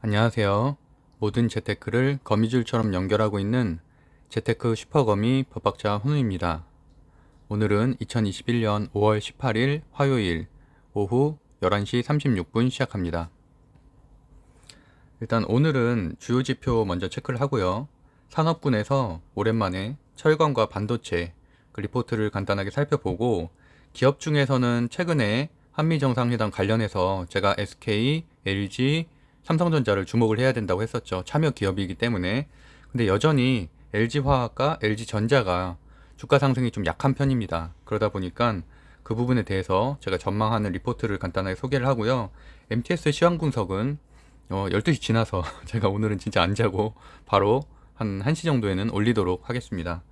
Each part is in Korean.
안녕하세요. 모든 재테크를 거미줄처럼 연결하고 있는 재테크 슈퍼거미 법학자 훈우입니다. 오늘은 2021년 5월 18일 화요일 오후 11시 36분 시작합니다. 일단 오늘은 주요 지표 먼저 체크를 하고요. 산업군에서 오랜만에 철강과 반도체 그 리포트를 간단하게 살펴보고, 기업 중에서는 최근에 한미정상회담 관련해서 제가 SK, LG, 삼성전자를 주목을 해야 된다고 했었죠. 참여 기업이기 때문에. 근데 여전히 LG화학과 LG전자가 주가 상승이 좀 약한 편입니다. 그러다 보니까 그 부분에 대해서 제가 전망하는 리포트를 간단하게 소개를 하고요. MTS 시황 분석은 12시 지나서 제가 오늘은 진짜 안 자고 바로 한 1시 정도에는 올리도록 하겠습니다.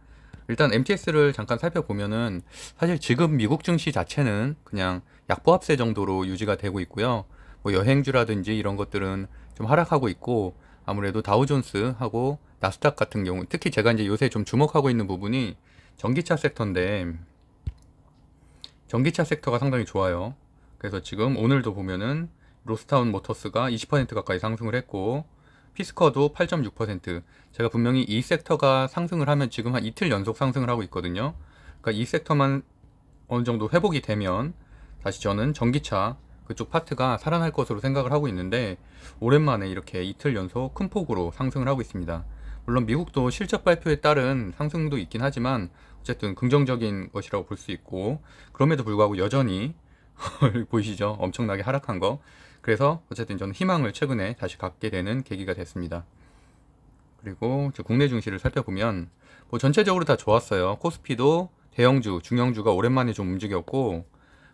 일단 MTS를 잠깐 살펴보면은 사실 지금 미국 증시 자체는 그냥 약보합세 정도로 유지가 되고 있고요. 뭐 여행주라든지 이런 것들은 좀 하락하고 있고, 아무래도 다우존스하고 나스닥 같은 경우, 특히 제가 이제 요새 좀 주목하고 있는 부분이 전기차 섹터인데, 전기차 섹터가 상당히 좋아요. 그래서 지금 오늘도 보면은 로스타운 모터스가 20% 가까이 상승을 했고, 피스커도 8.6%. 제가 분명히 이 섹터가 상승을 하면 지금 한 이틀 연속 상승을 하고 있거든요. 그러니까 이 섹터만 어느 정도 회복이 되면 다시 저는 전기차 그쪽 파트가 살아날 것으로 생각을 하고 있는데, 오랜만에 이렇게 이틀 연속 큰 폭으로 상승을 하고 있습니다. 물론 미국도 실적 발표에 따른 상승도 있긴 하지만 어쨌든 긍정적인 것이라고 볼 수 있고, 그럼에도 불구하고 여전히 보이시죠? 엄청나게 하락한 거. 그래서 어쨌든 저는 희망을 최근에 다시 갖게 되는 계기가 됐습니다. 그리고 국내 증시를 살펴보면 뭐 전체적으로 다 좋았어요. 코스피도 대형주, 중형주가 오랜만에 좀 움직였고,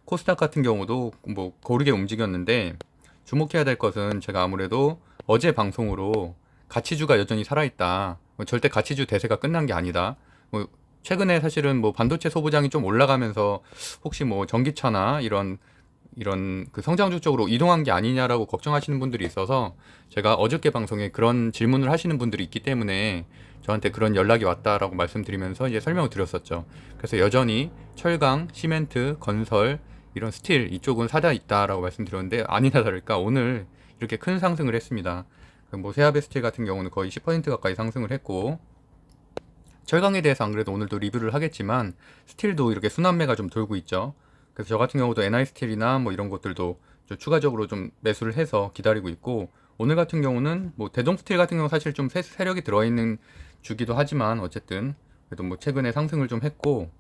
코스닥 같은 경우도 뭐 고르게 움직였는데, 주목해야 될 것은 제가 아무래도 어제 방송으로 가치주가 여전히 살아있다, 뭐 절대 가치주 대세가 끝난 게 아니다, 뭐 최근에 사실은 뭐 반도체 소부장이 좀 올라가면서 혹시 뭐 전기차나 이런 그 성장주 쪽으로 이동한 게 아니냐라고 걱정하시는 분들이 있어서, 제가 어저께 방송에 그런 질문을 하시는 분들이 있기 때문에 저한테 그런 연락이 왔다라고 말씀드리면서 이제 설명을 드렸었죠. 그래서 여전히 철강, 시멘트, 건설, 이런 스틸 이쪽은 사다 있다라고 말씀드렸는데, 아니나 다를까 오늘 이렇게 큰 상승을 했습니다. 뭐 세아베 스틸 같은 경우는 거의 10% 가까이 상승을 했고, 철강에 대해서 안 그래도 오늘도 리뷰를 하겠지만 스틸도 이렇게 순환매가 좀 돌고 있죠. 그래서 저 같은 경우도 NI 스틸이나 뭐 이런 것들도 좀 추가적으로 좀 매수를 해서 기다리고 있고, 오늘 같은 경우는 뭐 대동 스틸 같은 경우 사실 좀 세력이 들어있는 주기도 하지만 어쨌든 그래도 뭐 최근에 상승을 좀 했고,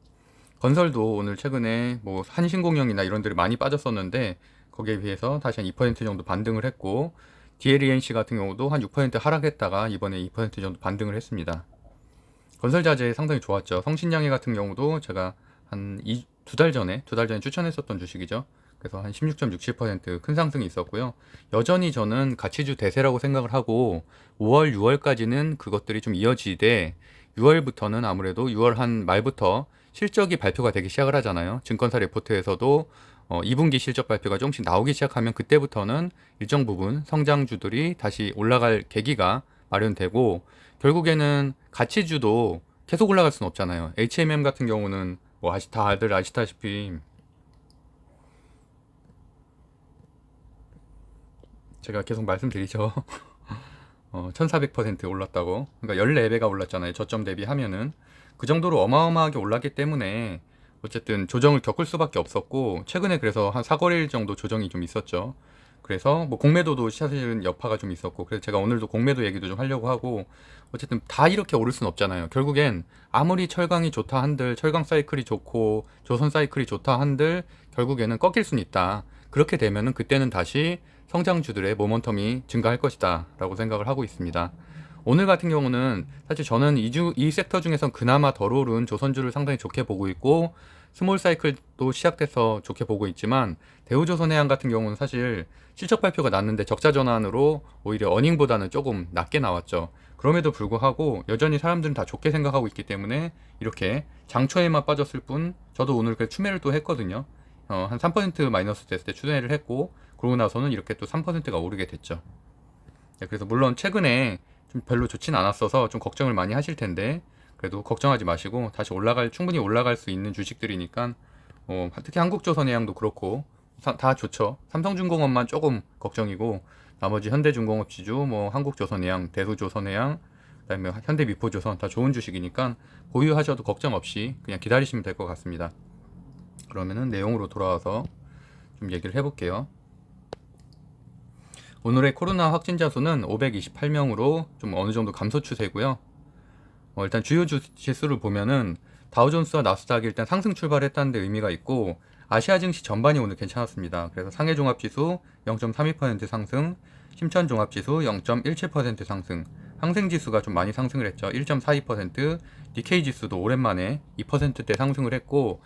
건설도 오늘 최근에 뭐 한신공영이나 이런 데를 많이 빠졌었는데 거기에 비해서 다시 한 2% 정도 반등을 했고, DLENC 같은 경우도 한 6% 하락했다가 이번에 2% 정도 반등을 했습니다. 건설자재 상당히 좋았죠. 성신양해 같은 경우도 제가 한 두 달 전에 추천했었던 주식이죠. 그래서 한 16.67%큰 상승이 있었고요. 여전히 저는 가치주 대세라고 생각을 하고, 5월, 6월까지는 그것들이 좀 이어지되, 6월부터는 아무래도 6월 한 말부터 실적이 발표가 되기 시작을 하잖아요. 증권사 레포트에서도 2분기 실적 발표가 조금씩 나오기 시작하면 그때부터는 일정 부분 성장주들이 다시 올라갈 계기가 마련되고, 결국에는 가치주도 계속 올라갈 수는 없잖아요. HMM 같은 경우는 뭐 다들 아시다시피 제가 계속 말씀드리죠. 1400% 올랐다고. 그러니까 14배가 올랐잖아요. 저점 대비하면은. 그 정도로 어마어마하게 올랐기 때문에 어쨌든 조정을 겪을 수밖에 없었고, 최근에 그래서 한 4거래일 정도 조정이 좀 있었죠. 그래서 뭐 공매도도 사실은 여파가 좀 있었고, 그래서 제가 오늘도 공매도 얘기도 좀 하려고 하고, 어쨌든 다 이렇게 오를 순 없잖아요. 결국엔 아무리 철강이 좋다 한들, 철강 사이클이 좋고 조선 사이클이 좋다 한들 결국에는 꺾일 수는 있다. 그렇게 되면은 그때는 다시 성장주들의 모멘텀이 증가할 것이다 라고 생각을 하고 있습니다. 오늘 같은 경우는 사실 저는 이 섹터 중에선 그나마 덜 오른 조선주를 상당히 좋게 보고 있고, 스몰 사이클도 시작돼서 좋게 보고 있지만, 대우조선해양 같은 경우는 사실 실적 발표가 났는데 적자 전환으로 오히려 어닝보다는 조금 낮게 나왔죠. 그럼에도 불구하고 여전히 사람들은 다 좋게 생각하고 있기 때문에 이렇게 장초에만 빠졌을 뿐, 저도 오늘 그 추매를 또 했거든요. 한 3% 마이너스 됐을 때 추매를 했고, 그러고 나서는 이렇게 또 3%가 오르게 됐죠. 네, 그래서 물론 최근에 좀 별로 좋진 않았어서 좀 걱정을 많이 하실 텐데, 그래도 걱정하지 마시고 다시 충분히 올라갈 수 있는 주식들이니까, 특히 한국조선해양도 그렇고 다 좋죠. 삼성중공업만 조금 걱정이고, 나머지 현대중공업 지주, 뭐 한국조선해양, 대우조선해양, 그다음에 현대미포조선 다 좋은 주식이니까 보유하셔도 걱정 없이 그냥 기다리시면 될 것 같습니다. 그러면은 내용으로 돌아와서 좀 얘기를 해볼게요. 오늘의 코로나 확진자 수는 528명으로 좀 어느 정도 감소 추세고요. 일단 주요 지수를 보면은 다우존스와 나스닥이 일단 상승 출발했다는 데 의미가 있고, 아시아 증시 전반이 오늘 괜찮았습니다. 그래서 상해 종합지수 0.32% 상승, 심천 종합지수 0.17% 상승, 항생 지수가 좀 많이 상승을 했죠. 1.42%, 니케이 지수도 오랜만에 2%대 상승을 했고,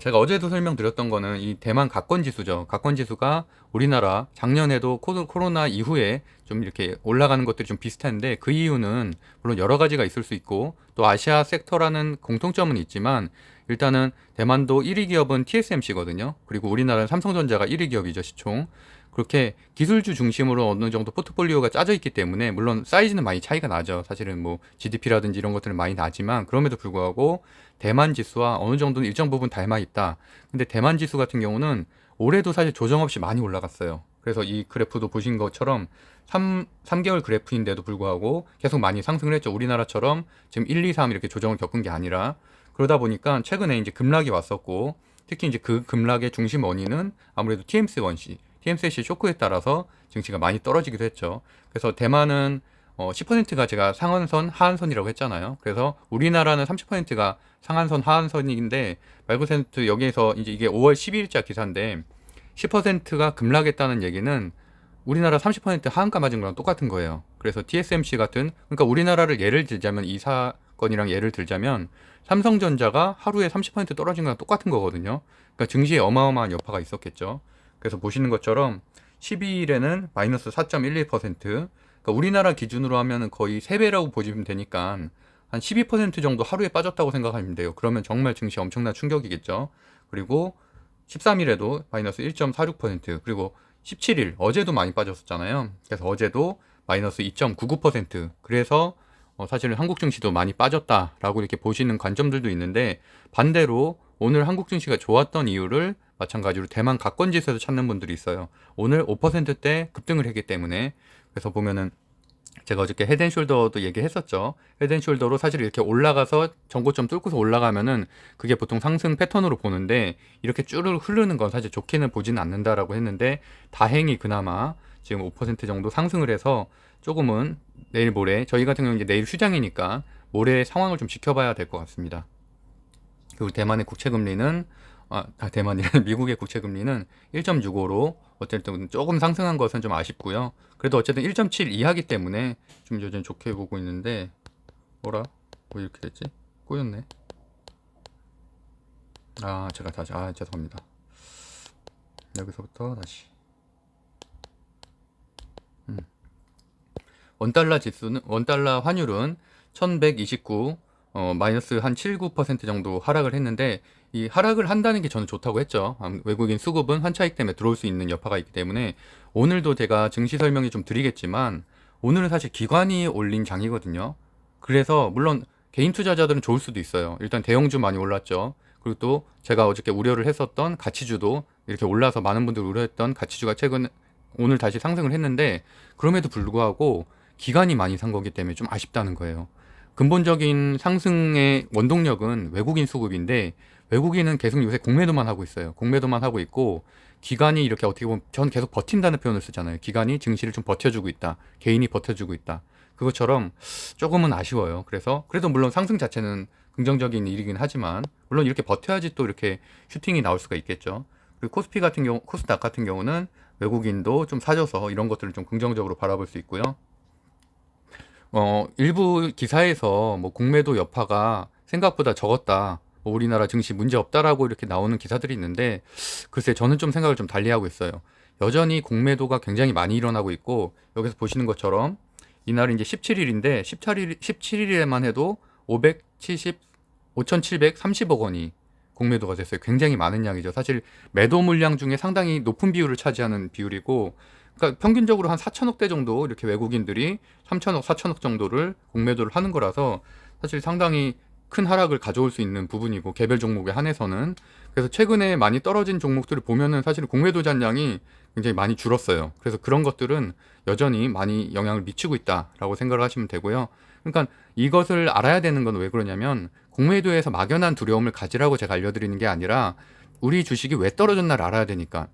제가 어제도 설명드렸던 거는 이 대만 가권 지수죠. 가권 지수가 우리나라 작년에도 코로나 이후에 좀 이렇게 올라가는 것들이 좀 비슷한데, 그 이유는 물론 여러 가지가 있을 수 있고 또 아시아 섹터라는 공통점은 있지만, 일단은 대만도 1위 기업은 TSMC거든요. 그리고 우리나라는 삼성전자가 1위 기업이죠, 시총. 그렇게 기술주 중심으로 어느 정도 포트폴리오가 짜져 있기 때문에, 물론 사이즈는 많이 차이가 나죠. 사실은 뭐 GDP라든지 이런 것들은 많이 나지만, 그럼에도 불구하고 대만 지수와 어느 정도는 일정 부분 닮아 있다. 근데 대만 지수 같은 경우는 올해도 사실 조정 없이 많이 올라갔어요. 그래서 이 그래프도 보신 것처럼 3개월 그래프인데도 불구하고 계속 많이 상승을 했죠. 우리나라처럼 지금 1, 2, 3 이렇게 조정을 겪은 게 아니라. 그러다 보니까 최근에 이제 급락이 왔었고, 특히 이제 그 급락의 중심 원인은 아무래도 TMC 쇼크에 따라서 증시가 많이 떨어지기도 했죠. 그래서 대만은 10%가 제가 상한선, 하한선이라고 했잖아요. 그래서 우리나라는 30%가 상한선, 하한선인데, 말고센트 여기에서 이제 이게 5월 12일자 기사인데 10%가 급락했다는 얘기는 우리나라 30% 하한가 맞은 거랑 똑같은 거예요. 그래서 TSMC 같은, 그러니까 우리나라를 예를 들자면, 이 사건이랑 예를 들자면 삼성전자가 하루에 30% 떨어진 거랑 똑같은 거거든요. 그러니까 증시에 어마어마한 여파가 있었겠죠. 그래서 보시는 것처럼 12일에는 마이너스 4.11%, 그러니까 우리나라 기준으로 하면 거의 3배라고 보시면 되니까 한 12% 정도 하루에 빠졌다고 생각하면 돼요. 그러면 정말 증시 엄청난 충격이겠죠. 그리고 13일에도 마이너스 1.46%, 그리고 17일 어제도 많이 빠졌었잖아요. 그래서 어제도 마이너스 2.99%. 그래서 사실은 한국 증시도 많이 빠졌다라고 이렇게 보시는 관점들도 있는데, 반대로 오늘 한국 증시가 좋았던 이유를 마찬가지로 대만 가권 지수에서 찾는 분들이 있어요. 오늘 5%대 급등을 했기 때문에. 그래서 보면은 제가 어저께 헤드앤숄더도 얘기했었죠. 헤드앤숄더로 사실 이렇게 올라가서 전고점 뚫고서 올라가면은 그게 보통 상승 패턴으로 보는데, 이렇게 쭈르륵 흐르는 건 사실 좋게는 보지는 않는다라고 했는데, 다행히 그나마 지금 5% 정도 상승을 해서 조금은 내일 모레, 저희 같은 경우는 이제 내일 휴장이니까 모레 상황을 좀 지켜봐야 될 것 같습니다. 그리고 대만의 국채금리는 대만이란 미국의 국채금리는 1.65로 어쨌든 조금 상승한 것은 좀 아쉽고요. 그래도 어쨌든 1.7 이하기 때문에 좀 요즘 좋게 보고 있는데, 뭐라? 뭐 이렇게 됐지? 꼬였네. 제가 다시, 죄송합니다. 여기서부터 다시. 원달러 환율은 1129, 마이너스 한 7, 9% 정도 하락을 했는데, 이 하락을 한다는 게 저는 좋다고 했죠. 외국인 수급은 환차익 때문에 들어올 수 있는 여파가 있기 때문에. 오늘도 제가 증시 설명이 좀 드리겠지만, 오늘은 사실 기관이 올린 장이거든요. 그래서 물론 개인 투자자들은 좋을 수도 있어요. 일단 대형주 많이 올랐죠. 그리고 또 제가 어저께 우려를 했었던 가치주도 이렇게 올라서 많은 분들이 우려했던 가치주가 오늘 다시 상승을 했는데, 그럼에도 불구하고 기관이 많이 산 거기 때문에 좀 아쉽다는 거예요. 근본적인 상승의 원동력은 외국인 수급인데, 외국인은 계속 요새 공매도만 하고 있어요. 공매도만 하고 있고, 기관이 이렇게 어떻게 보면, 전 계속 버틴다는 표현을 쓰잖아요. 기관이 증시를 좀 버텨주고 있다. 개인이 버텨주고 있다. 그것처럼 조금은 아쉬워요. 그래도 물론 상승 자체는 긍정적인 일이긴 하지만, 물론 이렇게 버텨야지 또 이렇게 슈팅이 나올 수가 있겠죠. 그리고 코스닥 같은 경우는 외국인도 좀 사줘서 이런 것들을 좀 긍정적으로 바라볼 수 있고요. 일부 기사에서 뭐 공매도 여파가 생각보다 적었다, 뭐 우리나라 증시 문제 없다라고 이렇게 나오는 기사들이 있는데, 글쎄 저는 좀 생각을 좀 달리하고 있어요. 여전히 공매도가 굉장히 많이 일어나고 있고, 여기서 보시는 것처럼 이날이 이제 17일인데 17일에만 해도 5,730억 원이 공매도가 됐어요. 굉장히 많은 양이죠. 사실 매도 물량 중에 상당히 높은 비율을 차지하는 비율이고, 그러니까 평균적으로 한 4천억 대 정도 이렇게 외국인들이 3천억, 4천억 정도를 공매도를 하는 거라서 사실 상당히 큰 하락을 가져올 수 있는 부분이고, 개별 종목에 한해서는. 그래서 최근에 많이 떨어진 종목들을 보면은 사실은 공매도 잔량이 굉장히 많이 줄었어요. 그래서 그런 것들은 여전히 많이 영향을 미치고 있다라고 생각을 하시면 되고요. 그러니까 이것을 알아야 되는 건 왜 그러냐면, 공매도에서 막연한 두려움을 가지라고 제가 알려드리는 게 아니라 우리 주식이 왜 떨어졌나를 알아야 되니까.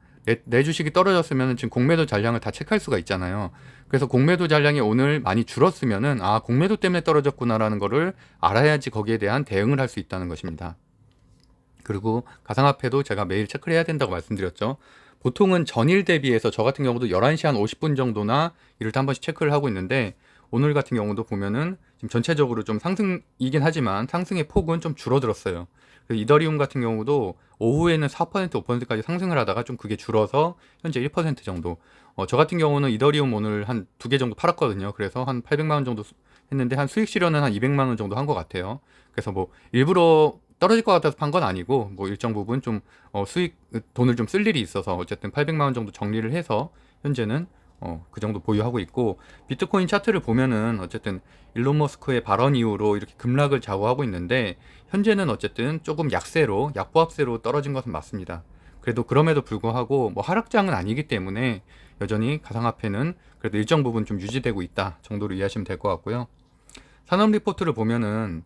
내 주식이 떨어졌으면 지금 공매도 잔량을 다 체크할 수가 있잖아요. 그래서 공매도 잔량이 오늘 많이 줄었으면은 공매도 때문에 떨어졌구나라는 거를 알아야지 거기에 대한 대응을 할 수 있다는 것입니다. 그리고 가상화폐도 제가 매일 체크를 해야 된다고 말씀드렸죠. 보통은 전일 대비해서 저 같은 경우도 11시 한 50분 정도나 이럴 때 한 번씩 체크를 하고 있는데, 오늘 같은 경우도 보면은 지금 전체적으로 좀 상승이긴 하지만 상승의 폭은 좀 줄어들었어요. 이더리움 같은 경우도 오후에는 4%, 5%까지 상승을 하다가 좀 그게 줄어서 현재 1% 정도. 저 같은 경우는 이더리움 오늘 한 2개 정도 팔았거든요. 그래서 한 800만 원 정도 했는데 한 수익 실현은 한 200만 원 정도 한 것 같아요. 그래서 뭐 일부러 떨어질 것 같아서 판 건 아니고, 뭐 일정 부분 좀 수익 돈을 좀 쓸 일이 있어서 어쨌든 800만 원 정도 정리를 해서 현재는 그 정도 보유하고 있고, 비트코인 차트를 보면은 어쨌든 일론 머스크의 발언 이후로 이렇게 급락을 좌우하고 있는데, 현재는 어쨌든 조금 약세로, 약보합세로 떨어진 것은 맞습니다. 그래도 그럼에도 불구하고 뭐 하락장은 아니기 때문에 여전히 가상화폐는 그래도 일정 부분 좀 유지되고 있다 정도로 이해하시면 될 것 같고요. 산업 리포트를 보면은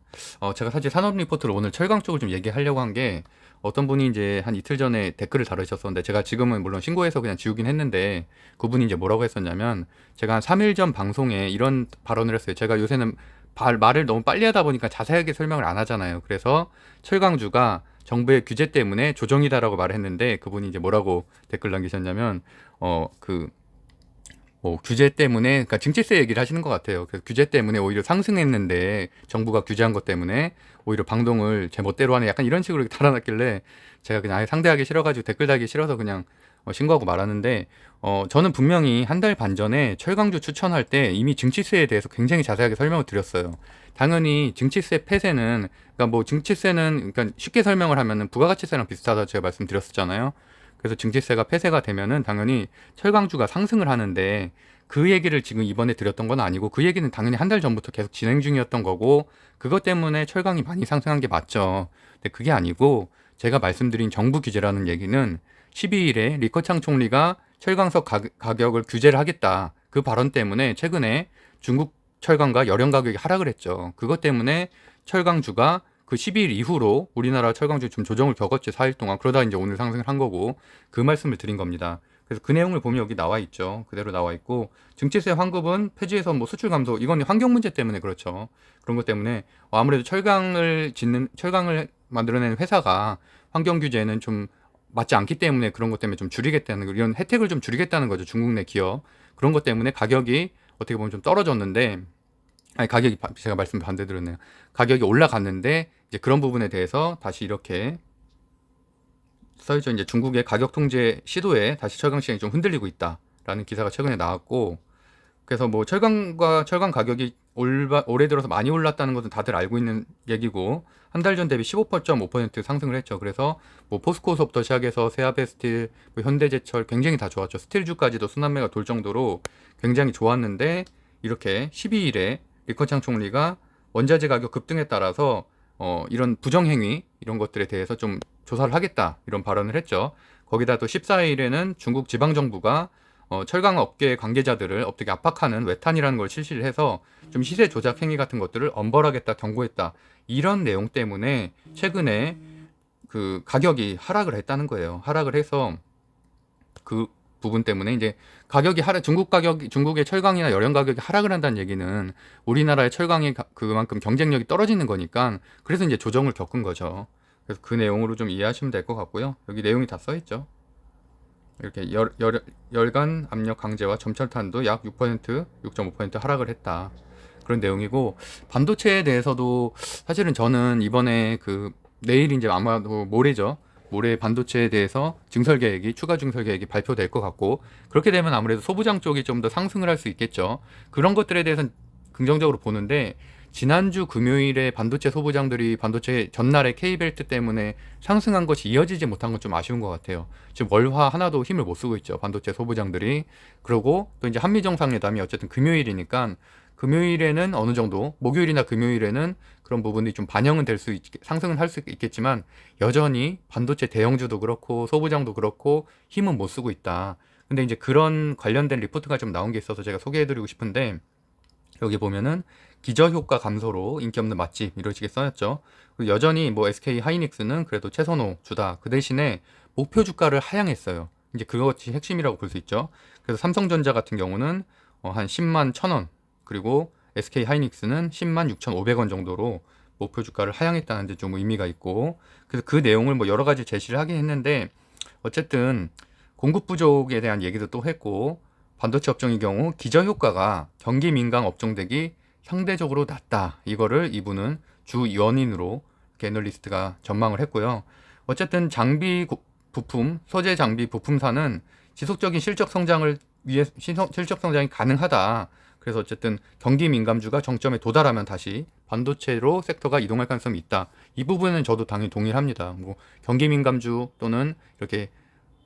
제가 사실 산업 리포트를 오늘 철강 쪽을 좀 얘기하려고 한 게, 어떤 분이 이제 한 이틀 전에 댓글을 달으셨었는데, 제가 지금은 물론 신고해서 그냥 지우긴 했는데, 그분이 이제 뭐라고 했었냐면, 제가 한 3일 전 방송에 이런 발언을 했어요. 제가 요새는 말을 너무 빨리 하다 보니까 자세하게 설명을 안 하잖아요. 그래서 철강주가 정부의 규제 때문에 조정이다라고 말을 했는데, 그분이 이제 뭐라고 댓글 남기셨냐면, 규제 때문에, 그러니까 증치세 얘기를 하시는 것 같아요. 그래서 규제 때문에 오히려 상승했는데, 정부가 규제한 것 때문에 오히려 방동을 제 멋대로 하는, 약간 이런 식으로 달아놨길래 제가 그냥 아예 상대하기 싫어가지고 댓글 달기 싫어서 그냥 신고하고 말았는데, 저는 분명히 한 달 반 전에 철강주 추천할 때 이미 증치세에 대해서 굉장히 자세하게 설명을 드렸어요. 당연히 증치세 폐쇄는, 그러니까 뭐 증치세는, 그러니까 쉽게 설명을 하면은 부가가치세랑 비슷하다고 제가 말씀드렸었잖아요. 그래서 증치세가 폐쇄가 되면은 당연히 철강주가 상승을 하는데, 그 얘기를 지금 이번에 드렸던 건 아니고, 그 얘기는 당연히 한 달 전부터 계속 진행 중이었던 거고, 그것 때문에 철강이 많이 상승한 게 맞죠. 근데 그게 아니고, 제가 말씀드린 정부 규제라는 얘기는 12일에 리커창 총리가 철강석 가격을 규제를 하겠다, 그 발언 때문에 최근에 중국 철강과 열연 가격이 하락을 했죠. 그것 때문에 철강주가 그 12일 이후로 우리나라 철강주 좀 조정을 겪었지, 4일 동안. 그러다 이제 오늘 상승을 한 거고, 그 말씀을 드린 겁니다. 그래서 그 내용을 보면 여기 나와 있죠. 그대로 나와 있고, 증치세 환급은 폐지해서 뭐 수출 감소, 이건 환경 문제 때문에 그렇죠. 그런 것 때문에 아무래도 철강을 만들어내는 회사가 환경 규제는 좀 맞지 않기 때문에 그런 것 때문에 좀 줄이겠다는, 이런 혜택을 좀 줄이겠다는 거죠. 중국 내 기업. 그런 것 때문에 가격이 어떻게 보면 좀 떨어졌는데, 가격이, 제가 말씀 반대 드렸네요. 가격이 올라갔는데, 이제 그런 부분에 대해서 다시 이렇게 써있죠. 이제 중국의 가격 통제 시도에 다시 철강 시장이 좀 흔들리고 있다라는 기사가 최근에 나왔고, 그래서 뭐 철강 가격이 올해 들어서 많이 올랐다는 것은 다들 알고 있는 얘기고, 한 달 전 대비 15.5% 상승을 했죠. 그래서 뭐 포스코서부터 시작해서 세아베스틸, 뭐 현대제철 굉장히 다 좋았죠. 스틸주까지도 순환매가 돌 정도로 굉장히 좋았는데, 이렇게 12일에 리커창 총리가 원자재 가격 급등에 따라서 이런 부정행위, 이런 것들에 대해서 좀 조사를 하겠다, 이런 발언을 했죠. 거기다 또 14일에는 중국 지방정부가 철강 업계 관계자들을 어떻게 압박하는 외탄이라는 걸 실시를 해서 좀 시세 조작 행위 같은 것들을 엄벌하겠다, 경고했다. 이런 내용 때문에 최근에 그 가격이 하락을 했다는 거예요. 하락을 해서 그 부분 때문에 이제 가격이 중국의 철강이나 열연 가격이 하락을 한다는 얘기는 우리나라의 철강이 그만큼 경쟁력이 떨어지는 거니까, 그래서 이제 조정을 겪은 거죠. 그래서 그 내용으로 좀 이해하시면 될 것 같고요. 여기 내용이 다 써 있죠. 이렇게 열간 압력 강제와 점철탄도 약 6%, 6.5% 하락을 했다. 그런 내용이고, 반도체에 대해서도 사실은 저는 이번에 내일 이제 아마도 모레죠. 모레 반도체에 대해서 추가 증설 계획이 발표될 것 같고, 그렇게 되면 아무래도 소부장 쪽이 좀 더 상승을 할 수 있겠죠. 그런 것들에 대해서는 긍정적으로 보는데, 지난주 금요일에 반도체 소부장들이 반도체 전날에 K벨트 때문에 상승한 것이 이어지지 못한 건 좀 아쉬운 것 같아요. 지금 월화 하나도 힘을 못 쓰고 있죠, 반도체 소부장들이. 그리고 또 이제 한미 정상회담이 어쨌든 금요일이니까 금요일에는 어느 정도, 목요일이나 금요일에는 그런 부분이 좀 반영은 될 수 상승은 할 수 있겠지만 여전히 반도체 대형주도 그렇고 소부장도 그렇고 힘은 못 쓰고 있다. 근데 이제 그런 관련된 리포트가 좀 나온 게 있어서 제가 소개해드리고 싶은데, 여기 보면은 기저효과 감소로 인기 없는 맛집 이런 식의 써놨죠. 그리고 여전히 뭐 SK 하이닉스는 그래도 최선호 주다. 그 대신에 목표 주가를 하향했어요. 이제 그것이 핵심이라고 볼 수 있죠. 그래서 삼성전자 같은 경우는 한 10만 1,000원, 그리고 SK 하이닉스는 10만 6,500원 정도로 목표 주가를 하향했다는 데 좀 의미가 있고, 그래서 그 내용을 뭐 여러 가지 제시를 하긴 했는데, 어쨌든 공급 부족에 대한 얘기도 또 했고, 반도체 업종의 경우 기저 효과가 경기 민감 업종 대비 상대적으로 낮다. 이거를 이분은 주 연인으로 애널리스트가 전망을 했고요. 어쨌든 부품, 소재 장비 부품사는 지속적인 실적 성장을 위해 실적 성장이 가능하다. 그래서 어쨌든 경기 민감주가 정점에 도달하면 다시 반도체로 섹터가 이동할 가능성이 있다. 이 부분은 저도 당연히 동의합니다. 뭐 경기 민감주 또는 이렇게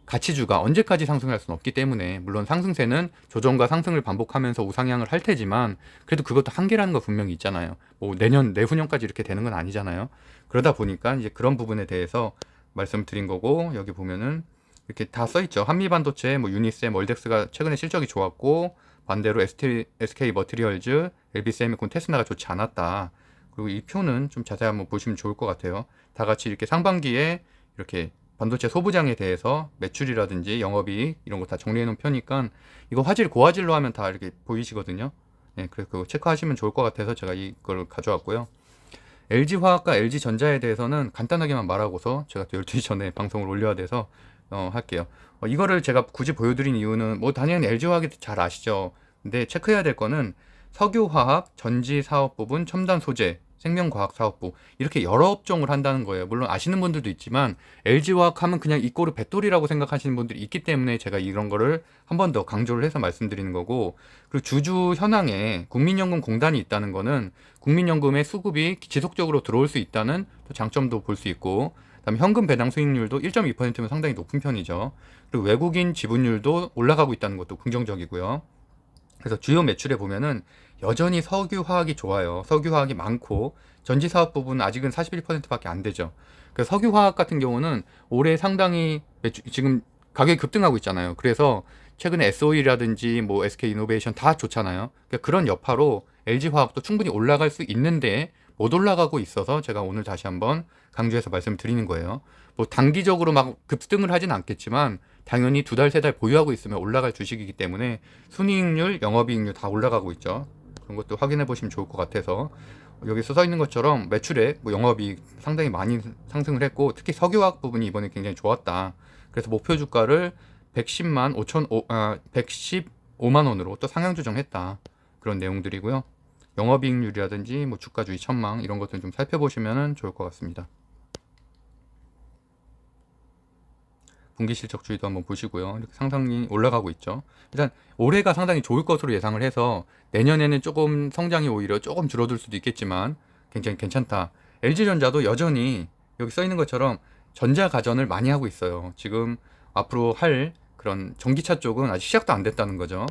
가치주가 언제까지 상승할 수는 없기 때문에, 물론 상승세는 조정과 상승을 반복하면서 우상향을 할 테지만 그래도 그것도 한계라는 거 분명히 있잖아요. 뭐 내년 내후년까지 이렇게 되는 건 아니잖아요. 그러다 보니까 이제 그런 부분에 대해서 말씀드린 거고, 여기 보면은 이렇게 다 써있죠. 한미반도체, 뭐 유니셈, 월덱스가 최근에 실적이 좋았고, 반대로 SK 머티리얼즈, LB세미콘, 테스나가 좋지 않았다. 그리고 이 표는 좀 자세히 한번 보시면 좋을 것 같아요. 다 같이 이렇게 상반기에 이렇게 반도체 소부장에 대해서 매출이라든지 영업이익 이런 거 다 정리해 놓은 편이니까 이거 화질 고화질로 하면 다 이렇게 보이시거든요. 네, 그래서 그거 체크하시면 좋을 것 같아서 제가 이걸 가져왔고요. LG화학과 LG전자에 대해서는 간단하게만 말하고서 제가 또 12시 전에 방송을 올려야 돼서 할게요. 이거를 제가 굳이 보여드린 이유는 뭐 당연히 LG화학이 잘 아시죠. 근데 체크해야 될 거는 석유화학, 전지사업부분, 첨단소재, 생명과학사업부 이렇게 여러 업종을 한다는 거예요. 물론 아시는 분들도 있지만 LG화학 하면 그냥 이꼬르 배터리라고 생각하시는 분들이 있기 때문에 제가 이런 거를 한 번 더 강조를 해서 말씀드리는 거고, 그리고 주주 현황에 국민연금공단이 있다는 거는 국민연금의 수급이 지속적으로 들어올 수 있다는 장점도 볼 수 있고, 그다음에 현금 배당 수익률도 1.2%면 상당히 높은 편이죠. 그리고 외국인 지분율도 올라가고 있다는 것도 긍정적이고요. 그래서 주요 매출에 보면은 여전히 석유화학이 좋아요. 석유화학이 많고 전지사업 부분은 아직은 41%밖에 안 되죠. 그래서 석유화학 같은 경우는 올해 상당히 지금 가격이 급등하고 있잖아요. 그래서 최근에 SOE라든지 뭐 SK이노베이션 다 좋잖아요. 그러니까 그런 여파로 LG화학도 충분히 올라갈 수 있는데 못 올라가고 있어서 제가 오늘 다시 한번 강조해서 말씀드리는 거예요. 뭐 단기적으로 막 급등을 하진 않겠지만 당연히 두 달, 세 달 보유하고 있으면 올라갈 주식이기 때문에 순이익률, 영업이익률 다 올라가고 있죠. 그런 것도 확인해 보시면 좋을 것 같아서, 여기서 써 있는 것처럼 매출액, 뭐 영업이익 상당히 많이 상승을 했고, 특히 석유화학 부분이 이번에 굉장히 좋았다. 그래서 목표 주가를 115만 원으로 또 상향 조정했다. 그런 내용들이고요. 영업이익률이라든지 뭐 주가주의 천망 이런 것들 좀 살펴보시면 좋을 것 같습니다. 분기 실적주의도 한번 보시고요. 이렇게 상당히 올라가고 있죠. 일단 올해가 상당히 좋을 것으로 예상을 해서 내년에는 조금 성장이 오히려 조금 줄어들 수도 있겠지만 굉장히 괜찮다. LG전자도 여전히 여기 써 있는 것처럼 전자 가전을 많이 하고 있어요. 지금 앞으로 할 그런 전기차 쪽은 아직 시작도 안 됐다는 거죠.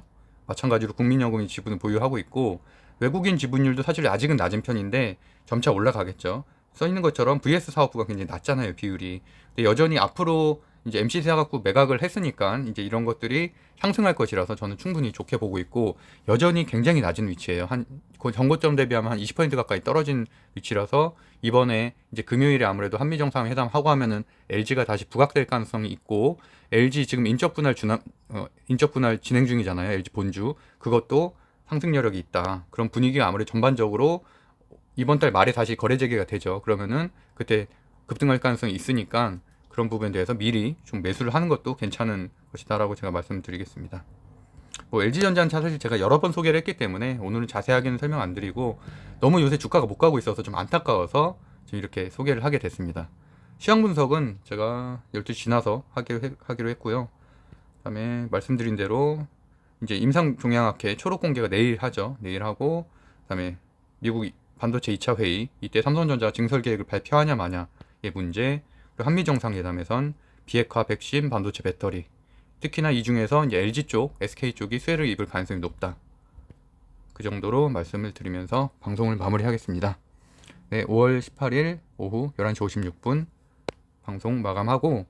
마찬가지로 국민연금이 지분을 보유하고 있고, 외국인 지분율도 사실 아직은 낮은 편인데 점차 올라가겠죠. 써 있는 것처럼 VS 사업부가 굉장히 낮잖아요, 비율이. 근데 여전히 앞으로 이제 MC세가 갖고 매각을 했으니까 이제 이런 것들이 상승할 것이라서 저는 충분히 좋게 보고 있고, 여전히 굉장히 낮은 위치예요. 그 전고점 대비하면 한 20% 가까이 떨어진 위치라서 이번에 이제 금요일에 아무래도 한미 정상회담 하고 하면은 LG가 다시 부각될 가능성이 있고, LG 지금 인적 분할 진행 중이잖아요. LG 본주 그것도 상승 여력이 있다. 그런 분위기가 아무래도 전반적으로 이번 달 말에 다시 거래 재개가 되죠. 그러면은 그때 급등할 가능성이 있으니까 그런 부분에 대해서 미리 좀 매수를 하는 것도 괜찮은 것이다라고 제가 말씀드리겠습니다. 뭐 LG전자는 사실 제가 여러 번 소개를 했기 때문에 오늘은 자세하게는 설명 안 드리고, 너무 요새 주가가 못 가고 있어서 좀 안타까워서 지금 이렇게 소개를 하게 됐습니다. 시황 분석은 제가 12시 지나서 하기로 했고요. 그다음에 말씀드린 대로 이제 임상 종양학회 초록 공개가 내일 하죠. 내일 하고, 그다음에 미국 반도체 2차 회의, 이때 삼성전자 증설 계획을 발표하냐 마냐의 문제, 그리고 한미 정상회담에선 비핵화, 백신, 반도체, 배터리, 특히나 이 중에서 이제 LG 쪽, SK 쪽이 수혜를 입을 가능성이 높다. 그 정도로 말씀을 드리면서 방송을 마무리하겠습니다. 네, 5월 18일 오후 11시 56분 방송 마감하고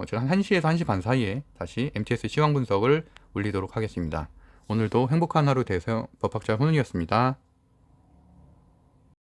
제가 한 1시에서 1시 반 사이에 다시 MTS 시황 분석을 올리도록 하겠습니다. 오늘도 행복한 하루 되세요. 법학자 훈훈이었습니다.